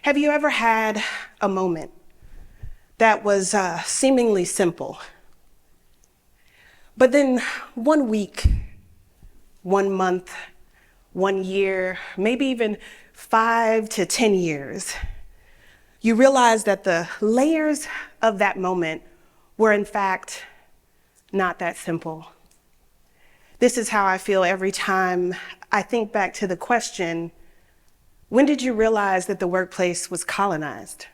Have you ever had a moment that was seemingly simple, but then 1 week, 1 month, 1 year, maybe even 5 to 10 years, you realize that the layers of that moment were in fact not that simple? This is how I feel every time I think back to the question, when did you realize that the workplace was colonized?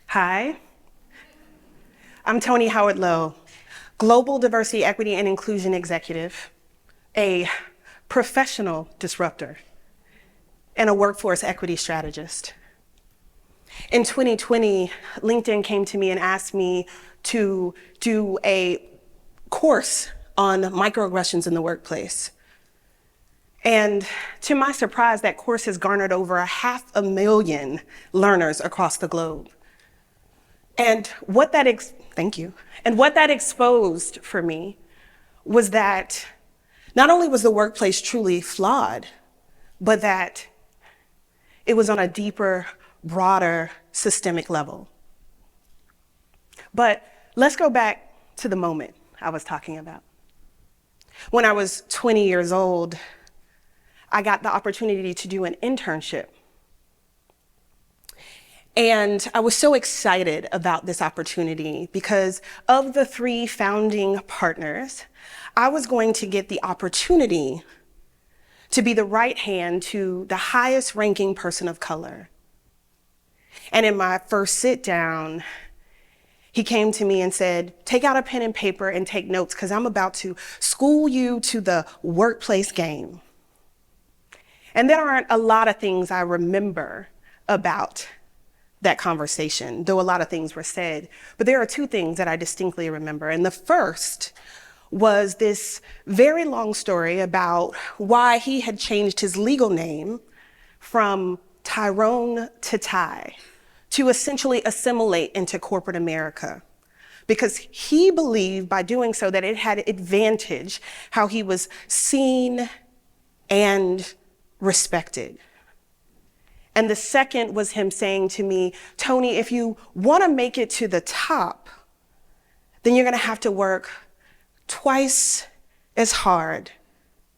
Hi, I'm Toni Lowe, Global Diversity, Equity, and Inclusion Executive, a professional disruptor, and a workforce equity strategist. In 2020, LinkedIn came to me and asked me to do a course on microaggressions in the workplace. And to my surprise, that course has garnered over 500,000 learners across the globe. And what that exposed for me was that not only was the workplace truly flawed, but that it was on a deeper, broader, systemic level. But let's go back to the moment I was talking about. When I was 20 years old, I got the opportunity to do an internship. And I was so excited about this opportunity because of the 3 founding partners, I was going to get the opportunity to be the right hand to the highest ranking person of color. And in my first sit down, he came to me and said, take out a pen and paper and take notes because I'm about to school you to the workplace game. And there aren't a lot of things I remember about that conversation, though a lot of things were said. But there are 2 things that I distinctly remember. And the first was this very long story about why he had changed his legal name from Tyrone to Ty to essentially assimilate into corporate America. Because he believed by doing so that it had advantage how he was seen and respected. And the second was him saying to me, Toni, if you want to make it to the top, then you're going to have to work twice as hard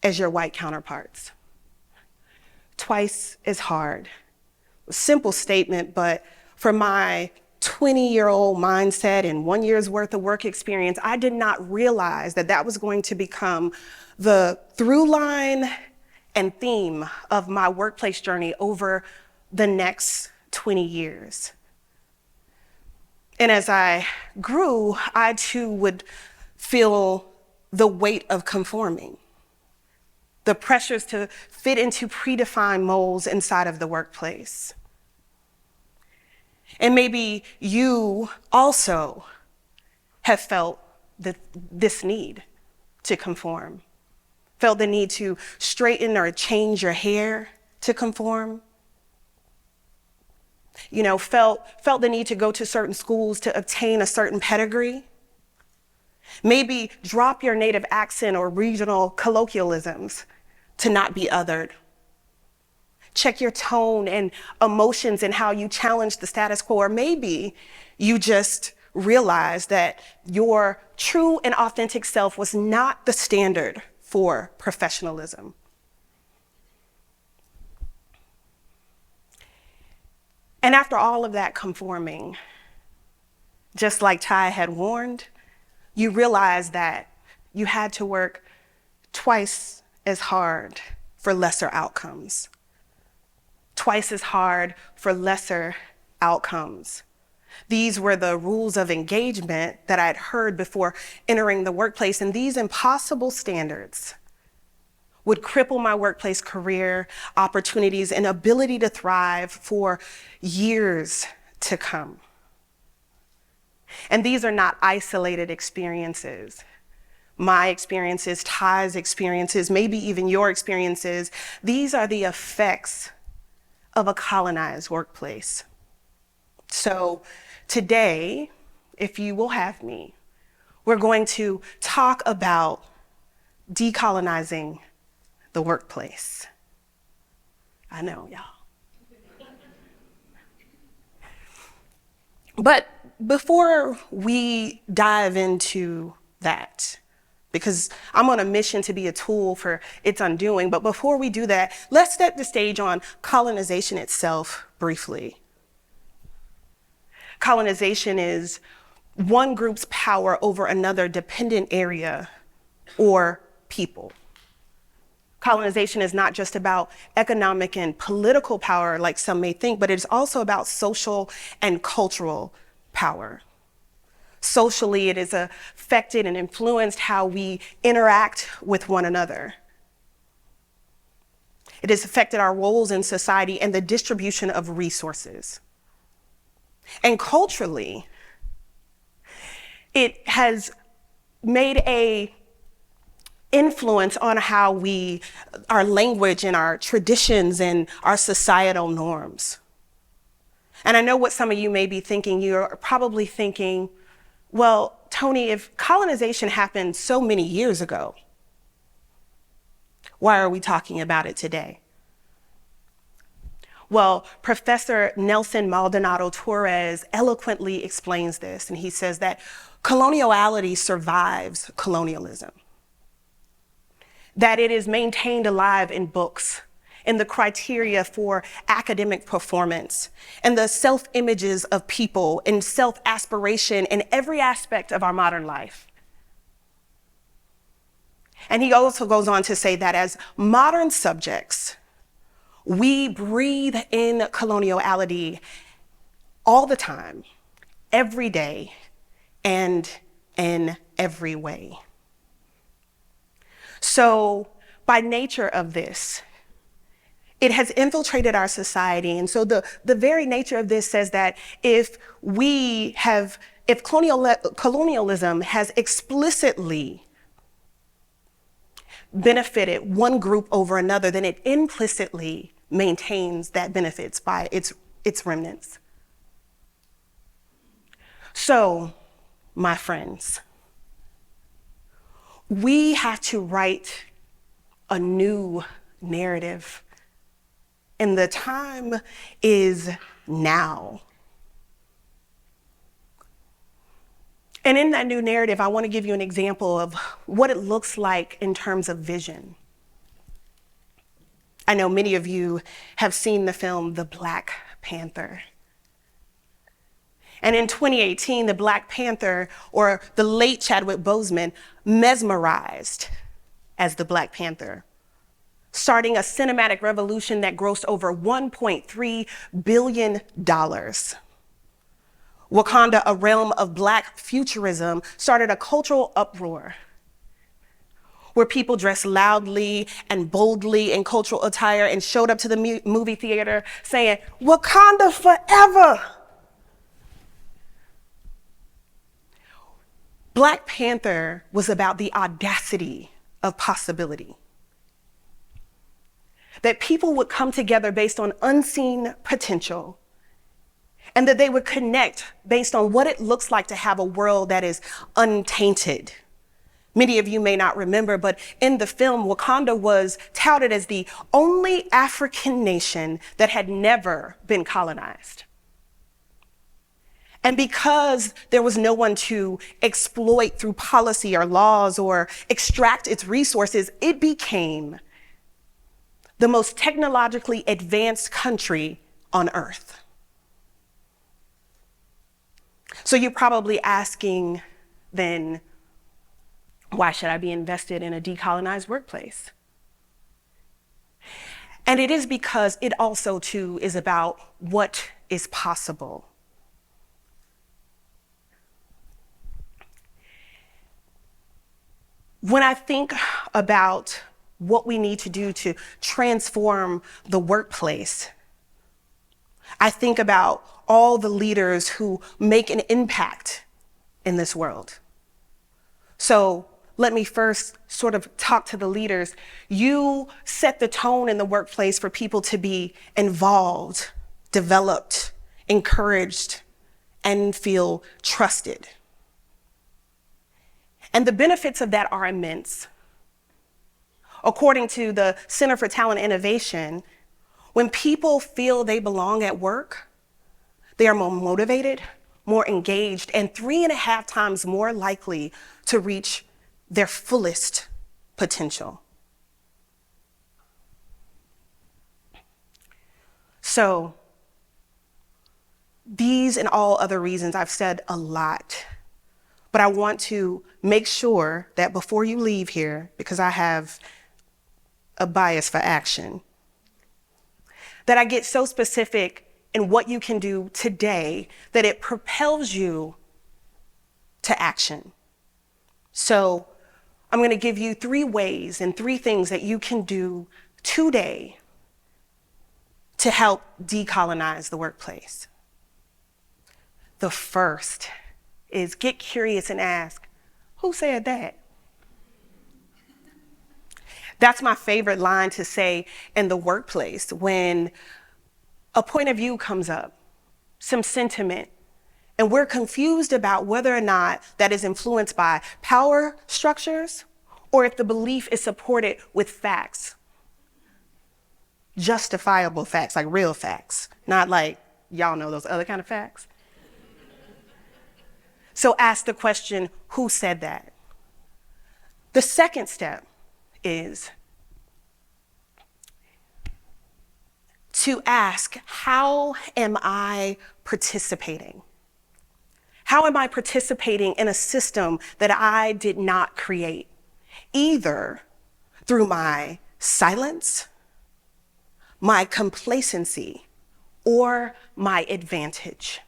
as your white counterparts. Twice as hard. A simple statement, but for my 20-year-old mindset and 1 year's worth of work experience, I did not realize that that was going to become the through line and theme of my workplace journey over the next 20 years. And as I grew, I too would feel the weight of conforming, the pressures to fit into predefined molds inside of the workplace. And maybe you also have felt this need to conform, felt the need to straighten or change your hair to conform. You know, felt the need to go to certain schools to obtain a certain pedigree. Maybe drop your native accent or regional colloquialisms to not be othered. Check your tone and emotions and how you challenge the status quo. Or maybe you just realize that your true and authentic self was not the standard for professionalism. And after all of that conforming, just like Ty had warned, you realize that you had to work twice as hard for lesser outcomes. Twice as hard for lesser outcomes. These were the rules of engagement that I'd heard before entering the workplace, and these impossible standards would cripple my workplace career, opportunities, and ability to thrive for years to come. And these are not isolated experiences. My experiences, Ty's experiences, maybe even your experiences, these are the effects of a colonized workplace. So today, if you will have me, we're going to talk about decolonizing the workplace. I know, y'all. But before we dive into that, because I'm on a mission to be a tool for its undoing, but before we do that, let's set the stage on colonization itself briefly. Colonization is one group's power over another dependent area or people. Colonization is not just about economic and political power like some may think, but it's also about social and cultural power. Socially, it has affected and influenced how we interact with one another. It has affected our roles in society and the distribution of resources. And culturally, it has made a influence on how our language and our traditions and our societal norms. And I know what some of you may be thinking. You're probably thinking, well, Toni, if colonization happened so many years ago, why are we talking about it today? Well, Professor Nelson Maldonado Torres eloquently explains this, and he says that coloniality survives colonialism, that it is maintained alive in books, in the criteria for academic performance, and the self-images of people, and self-aspiration in every aspect of our modern life. And he also goes on to say that as modern subjects, we breathe in coloniality all the time, every day, and in every way. So by nature of this, it has infiltrated our society. And so the very nature of this says that if colonialism has explicitly benefited one group over another, then it implicitly maintains that benefits by its remnants. So, my friends, we have to write a new narrative, and the time is now. And in that new narrative, I want to give you an example of what it looks like in terms of vision. I know many of you have seen the film The Black Panther. And in 2018, the Black Panther, or the late Chadwick Boseman, mesmerized as the Black Panther, starting a cinematic revolution that grossed over $1.3 billion. Wakanda, a realm of Black futurism, started a cultural uproar where people dressed loudly and boldly in cultural attire and showed up to the movie theater saying, "Wakanda forever." Black Panther was about the audacity of possibility. That people would come together based on unseen potential, and that they would connect based on what it looks like to have a world that is untainted. Many of you may not remember, but in the film, Wakanda was touted as the only African nation that had never been colonized. And because there was no one to exploit through policy or laws or extract its resources, it became the most technologically advanced country on Earth. So you're probably asking then, why should I be invested in a decolonized workplace? And it is because it also too is about what is possible. When I think about what we need to do to transform the workplace, I think about all the leaders who make an impact in this world. So let me first sort of talk to the leaders. You set the tone in the workplace for people to be involved, developed, encouraged, and feel trusted. And the benefits of that are immense. According to the Center for Talent Innovation, When people feel they belong at work, they are more motivated, more engaged, and 3.5 times more likely to reach their fullest potential. So, these and all other reasons, I've said a lot, but I want to make sure that before you leave here, because I have a bias for action, that I get so specific in what you can do today that it propels you to action. So I'm going to give you 3 ways and 3 things that you can do today to help decolonize the workplace. The first is get curious and ask, who said that? That's my favorite line to say in the workplace when a point of view comes up, some sentiment, and we're confused about whether or not that is influenced by power structures or if the belief is supported with facts. Justifiable facts, like real facts, not like y'all know those other kind of facts. So ask the question, who said that? The second step is to ask, how am I participating? How am I participating in a system that I did not create, either through my silence, my complacency, or my advantage?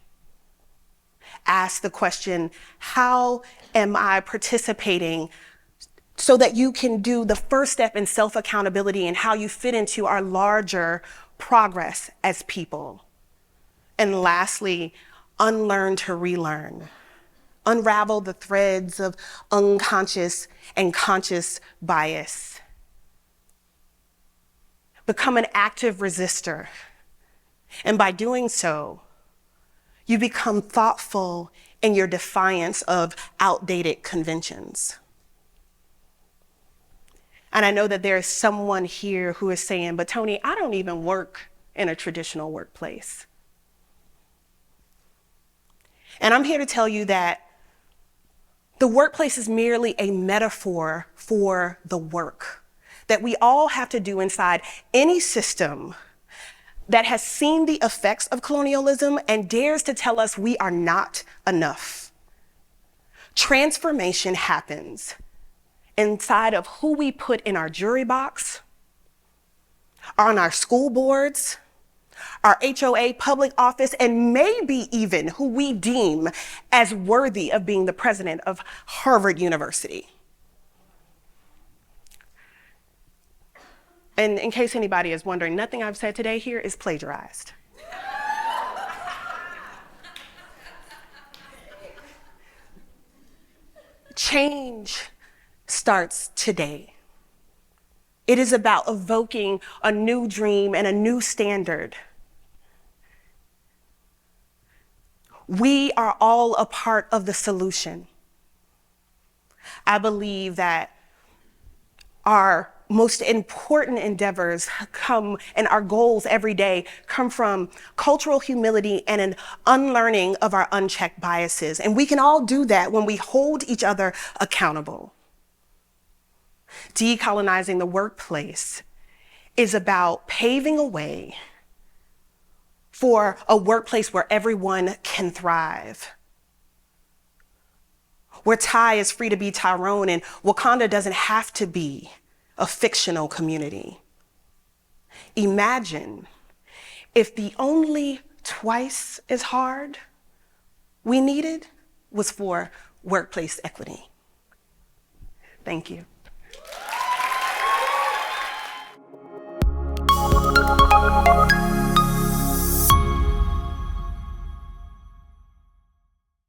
Ask the question, how am I participating, so that you can do the first step in self-accountability and how you fit into our larger progress as people. And lastly, unlearn to relearn. Unravel the threads of unconscious and conscious bias. Become an active resistor. And by doing so, you become thoughtful in your defiance of outdated conventions. And I know that there is someone here who is saying, but Toni, I don't even work in a traditional workplace. And I'm here to tell you that the workplace is merely a metaphor for the work that we all have to do inside any system that has seen the effects of colonialism and dares to tell us we are not enough. Transformation happens inside of who we put in our jury box, on our school boards, our HOA public office, and maybe even who we deem as worthy of being the president of Harvard University. And in case anybody is wondering, nothing I've said today here is plagiarized. Change starts today. It is about evoking a new dream and a new standard. We are all a part of the solution. I believe that our most important endeavors come, and our goals every day come from cultural humility and an unlearning of our unchecked biases. And we can all do that when we hold each other accountable. Decolonizing the workplace is about paving a way for a workplace where everyone can thrive, where Ty is free to be Tyrone and Wakanda doesn't have to be a fictional community. Imagine if the only twice as hard we needed was for workplace equity. Thank you.